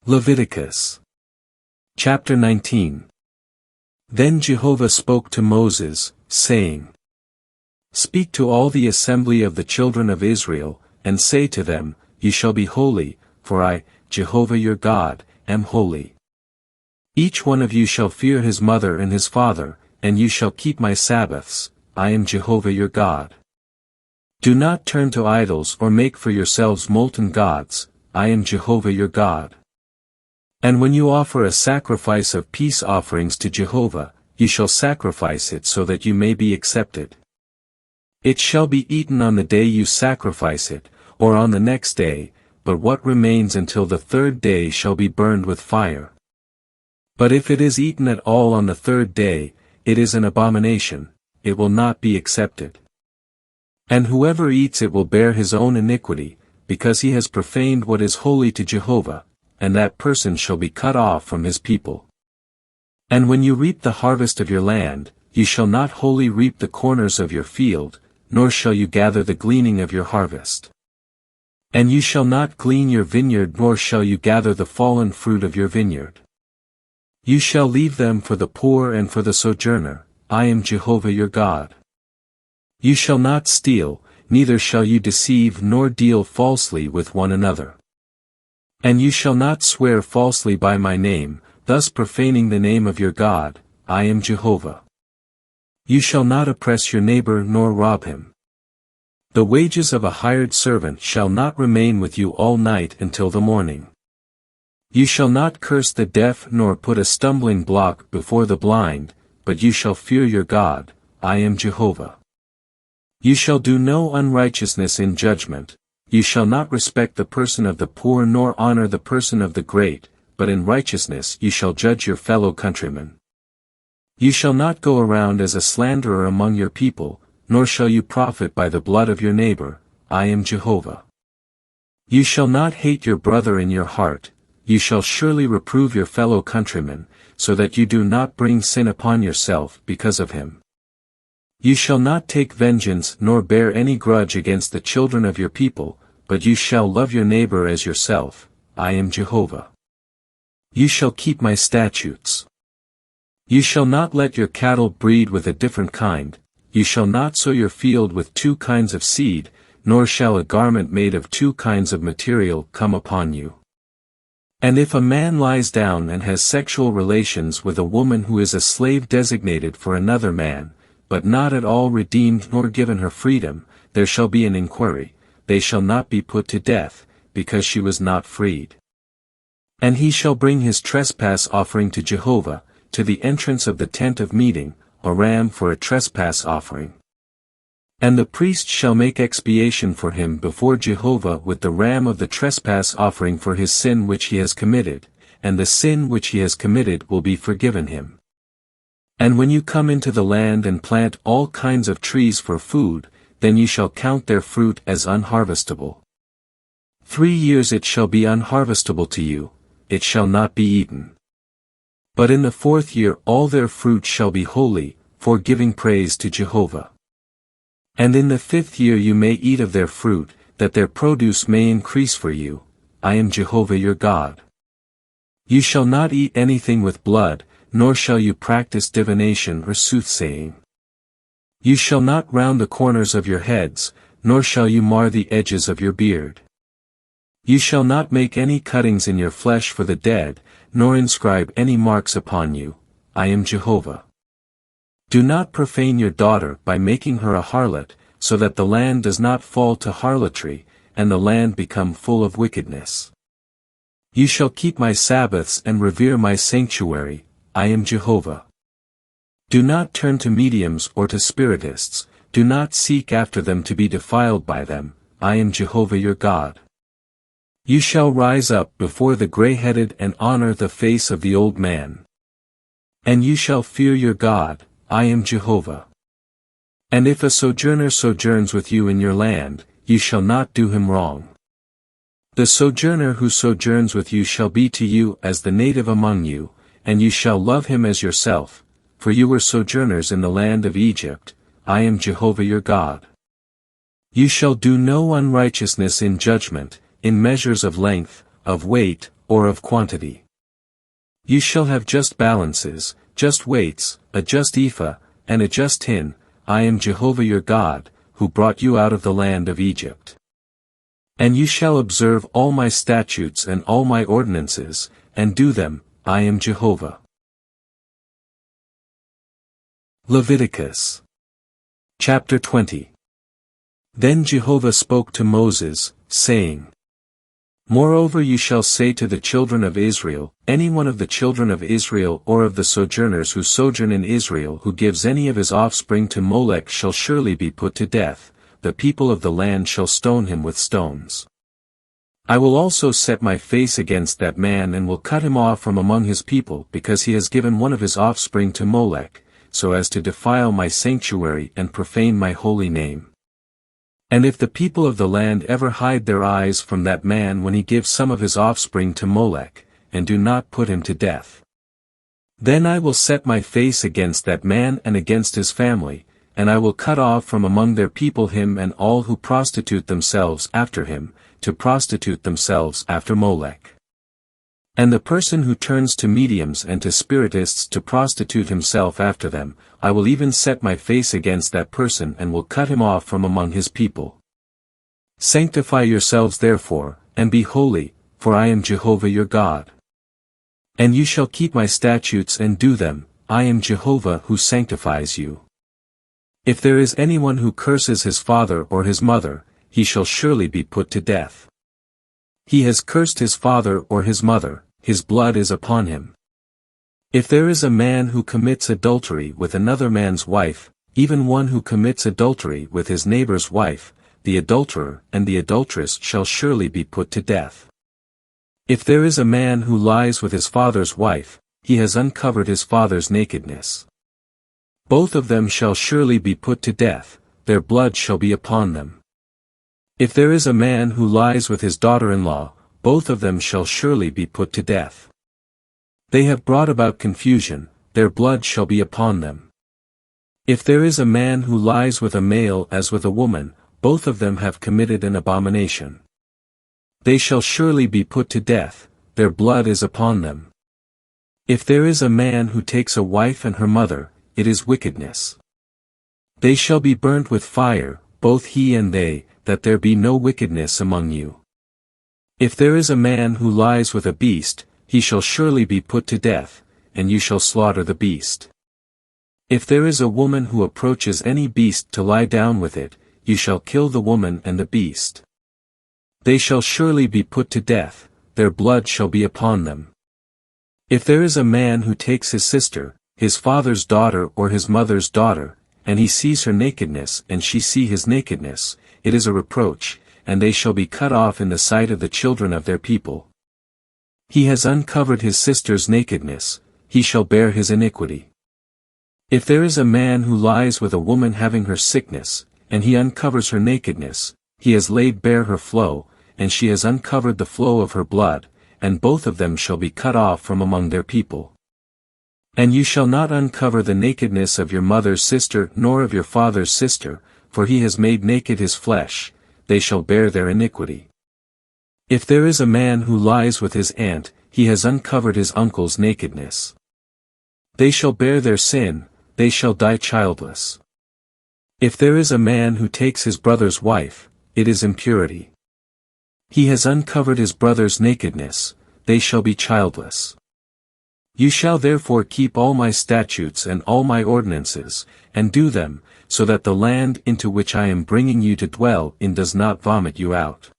Leviticus Chapter 19. Then Jehovah spoke to Moses, saying, Speak to all the assembly of the children of Israel, and say to them, Ye shall be holy, for I, Jehovah your God, am holy. Each one of you shall fear his mother and his father, and you shall keep my Sabbaths, I am Jehovah your God. Do not turn to idols or make for yourselves molten gods, I am Jehovah your God. And when you offer a sacrifice of peace offerings to Jehovah, you shall sacrifice it so that you may be accepted. It shall be eaten on the day you sacrifice it, or on the next day, but what remains until the third day shall be burned with fire. But if it is eaten at all on the third day, it is an abomination, it will not be accepted. And whoever eats it will bear his own iniquity, because he has profaned what is holy to Jehovah, and that person shall be cut off from his people. And when you reap the harvest of your land, you shall not wholly reap the corners of your field, nor shall you gather the gleaning of your harvest. And you shall not glean your vineyard nor shall you gather the fallen fruit of your vineyard. You shall leave them for the poor and for the sojourner, I am Jehovah your God. You shall not steal, neither shall you deceive nor deal falsely with one another. And you shall not swear falsely by my name, thus profaning the name of your God, I am Jehovah. You shall not oppress your neighbor nor rob him. The wages of a hired servant shall not remain with you all night until the morning. You shall not curse the deaf nor put a stumbling block before the blind, but you shall fear your God, I am Jehovah. You shall do no unrighteousness in judgment. You shall not respect the person of the poor nor honor the person of the great, but in righteousness you shall judge your fellow countrymen. You shall not go around as a slanderer among your people, nor shall you profit by the blood of your neighbor, I am Jehovah. You shall not hate your brother in your heart, you shall surely reprove your fellow countrymen, so that you do not bring sin upon yourself because of him. You shall not take vengeance nor bear any grudge against the children of your people, but you shall love your neighbor as yourself, I am Jehovah. You shall keep my statutes. You shall not let your cattle breed with a different kind, you shall not sow your field with two kinds of seed, nor shall a garment made of two kinds of material come upon you. And if a man lies down and has sexual relations with a woman who is a slave designated for another man, but not at all redeemed nor given her freedom, there shall be an inquiry, they shall not be put to death, because she was not freed. And he shall bring his trespass offering to Jehovah, to the entrance of the tent of meeting, a ram for a trespass offering. And the priest shall make expiation for him before Jehovah with the ram of the trespass offering for his sin which he has committed, and the sin which he has committed will be forgiven him. And when you come into the land and plant all kinds of trees for food, then you shall count their fruit as unharvestable. 3 years it shall be unharvestable to you, it shall not be eaten. But in the 4th year all their fruit shall be holy, for giving praise to Jehovah. And in the 5th year you may eat of their fruit, that their produce may increase for you, I am Jehovah your God. You shall not eat anything with blood, nor shall you practice divination or soothsaying. You shall not round the corners of your heads, nor shall you mar the edges of your beard. You shall not make any cuttings in your flesh for the dead, nor inscribe any marks upon you, I am Jehovah. Do not profane your daughter by making her a harlot, so that the land does not fall to harlotry, and the land become full of wickedness. You shall keep my Sabbaths and revere my sanctuary, I am Jehovah. Do not turn to mediums or to spiritists, do not seek after them to be defiled by them, I am Jehovah your God. You shall rise up before the gray-headed and honor the face of the old man. And you shall fear your God, I am Jehovah. And if a sojourner sojourns with you in your land, you shall not do him wrong. The sojourner who sojourns with you shall be to you as the native among you, and you shall love him as yourself, for you were sojourners in the land of Egypt, I am Jehovah your God. You shall do no unrighteousness in judgment, in measures of length, of weight, or of quantity. You shall have just balances, just weights, a just ephah, and a just hin. I am Jehovah your God, who brought you out of the land of Egypt. And you shall observe all my statutes and all my ordinances, and do them. I am Jehovah. Leviticus Chapter 20. Then Jehovah spoke to Moses, saying, Moreover you shall say to the children of Israel, any one of the children of Israel or of the sojourners who sojourn in Israel who gives any of his offspring to Molech shall surely be put to death, the people of the land shall stone him with stones. I will also set my face against that man and will cut him off from among his people because he has given one of his offspring to Molech, so as to defile my sanctuary and profane my holy name. And if the people of the land ever hide their eyes from that man when he gives some of his offspring to Molech, and do not put him to death, then I will set my face against that man and against his family, and I will cut off from among their people him and all who prostitute themselves after him, to prostitute themselves after Molech. And the person who turns to mediums and to spiritists to prostitute himself after them, I will even set my face against that person and will cut him off from among his people. Sanctify yourselves therefore, and be holy, for I am Jehovah your God. And you shall keep my statutes and do them. I am Jehovah who sanctifies you. If there is anyone who curses his father or his mother, he shall surely be put to death. He has cursed his father or his mother, his blood is upon him. If there is a man who commits adultery with another man's wife, even one who commits adultery with his neighbor's wife, the adulterer and the adulteress shall surely be put to death. If there is a man who lies with his father's wife, he has uncovered his father's nakedness. Both of them shall surely be put to death, their blood shall be upon them. If there is a man who lies with his daughter-in-law, both of them shall surely be put to death. They have brought about confusion, their blood shall be upon them. If there is a man who lies with a male as with a woman, both of them have committed an abomination. They shall surely be put to death, their blood is upon them. If there is a man who takes a wife and her mother, it is wickedness. They shall be burnt with fire, both he and they, that there be no wickedness among you. If there is a man who lies with a beast, he shall surely be put to death, and you shall slaughter the beast. If there is a woman who approaches any beast to lie down with it, you shall kill the woman and the beast. They shall surely be put to death, their blood shall be upon them. If there is a man who takes his sister, his father's daughter or his mother's daughter, and he sees her nakedness and she see his nakedness, it is a reproach, and they shall be cut off in the sight of the children of their people. He has uncovered his sister's nakedness, he shall bear his iniquity. If there is a man who lies with a woman having her sickness, and he uncovers her nakedness, he has laid bare her flow, and she has uncovered the flow of her blood, and both of them shall be cut off from among their people. And you shall not uncover the nakedness of your mother's sister nor of your father's sister, for he has made naked his flesh, they shall bear their iniquity. If there is a man who lies with his aunt, he has uncovered his uncle's nakedness. They shall bear their sin, they shall die childless. If there is a man who takes his brother's wife, it is impurity. He has uncovered his brother's nakedness, they shall be childless. You shall therefore keep all my statutes and all my ordinances, and do them, so that the land into which I am bringing you to dwell in does not vomit you out.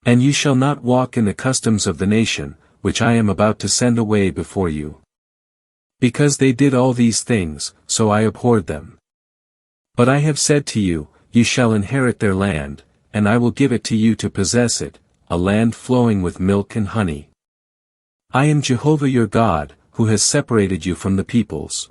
And you shall not walk in the customs of the nation, which I am about to send away before you. Because they did all these things, so I abhorred them. But I have said to you, you shall inherit their land, and I will give it to you to possess it, a land flowing with milk and honey. I am Jehovah your God, who has separated you from the peoples.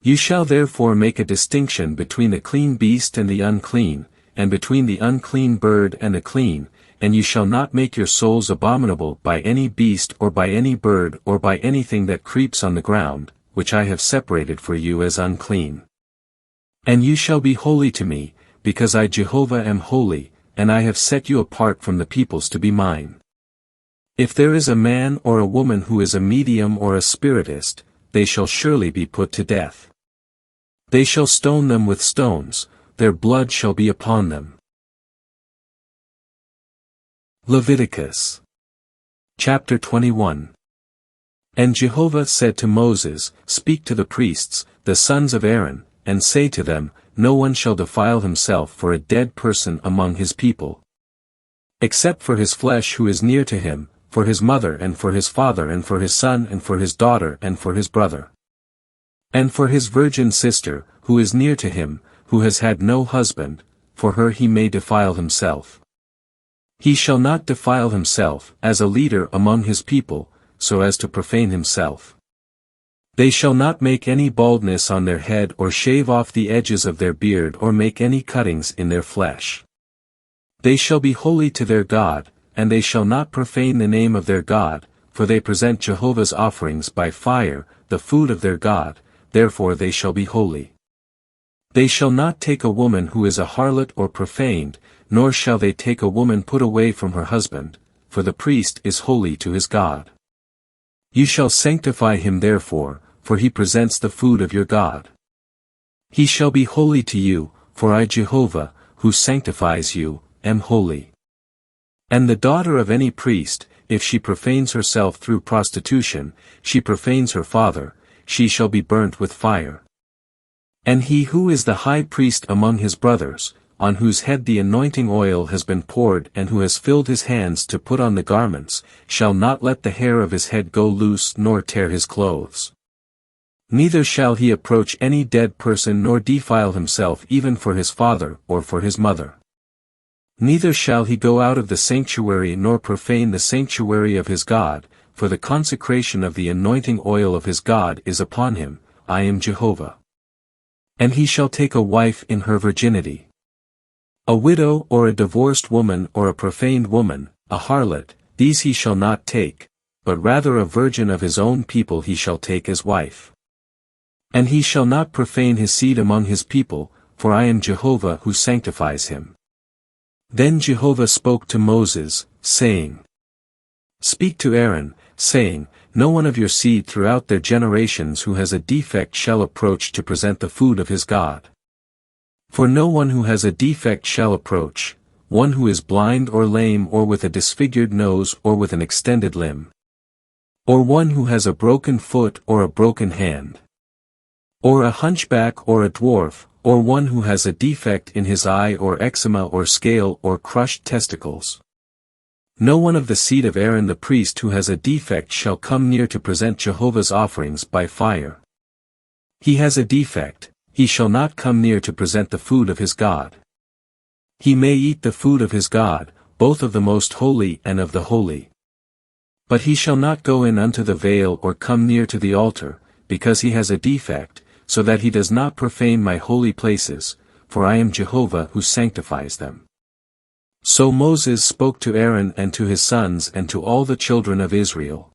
You shall therefore make a distinction between the clean beast and the unclean, and between the unclean bird and the clean, and you shall not make your souls abominable by any beast or by any bird or by anything that creeps on the ground, which I have separated for you as unclean. And you shall be holy to me, because I Jehovah am holy, and I have set you apart from the peoples to be mine. If there is a man or a woman who is a medium or a spiritist, they shall surely be put to death. They shall stone them with stones, their blood shall be upon them. Leviticus Chapter 21. And Jehovah said to Moses, Speak to the priests, the sons of Aaron, and say to them, No one shall defile himself for a dead person among his people, except for his flesh who is near to him, for his mother and for his father and for his son and for his daughter and for his brother, and for his virgin sister, who is near to him, who has had no husband, for her he may defile himself. He shall not defile himself as a leader among his people, so as to profane himself. They shall not make any baldness on their head or shave off the edges of their beard or make any cuttings in their flesh. They shall be holy to their God, and they shall not profane the name of their God, for they present Jehovah's offerings by fire, the food of their God, therefore they shall be holy. They shall not take a woman who is a harlot or profaned, nor shall they take a woman put away from her husband, for the priest is holy to his God. You shall sanctify him therefore, for he presents the food of your God. He shall be holy to you, for I Jehovah, who sanctifies you, am holy. And the daughter of any priest, if she profanes herself through prostitution, she profanes her father, she shall be burnt with fire. And he who is the high priest among his brothers, on whose head the anointing oil has been poured and who has filled his hands to put on the garments, shall not let the hair of his head go loose nor tear his clothes. Neither shall he approach any dead person nor defile himself even for his father or for his mother. Neither shall he go out of the sanctuary nor profane the sanctuary of his God, for the consecration of the anointing oil of his God is upon him, I am Jehovah. And he shall take a wife in her virginity. A widow or a divorced woman or a profaned woman, a harlot, these he shall not take, but rather a virgin of his own people he shall take as wife. And he shall not profane his seed among his people, for I am Jehovah who sanctifies him. Then Jehovah spoke to Moses, saying, Speak to Aaron, saying, No one of your seed throughout their generations who has a defect shall approach to present the food of his God. For no one who has a defect shall approach, one who is blind or lame or with a disfigured nose or with an extended limb, or one who has a broken foot or a broken hand, or a hunchback or a dwarf, or one who has a defect in his eye or eczema or scale or crushed testicles. No one of the seed of Aaron the priest who has a defect shall come near to present Jehovah's offerings by fire. He has a defect, he shall not come near to present the food of his God. He may eat the food of his God, both of the most holy and of the holy. But he shall not go in unto the veil or come near to the altar, because he has a defect, so that he does not profane my holy places, for I am Jehovah who sanctifies them. So Moses spoke to Aaron and to his sons and to all the children of Israel.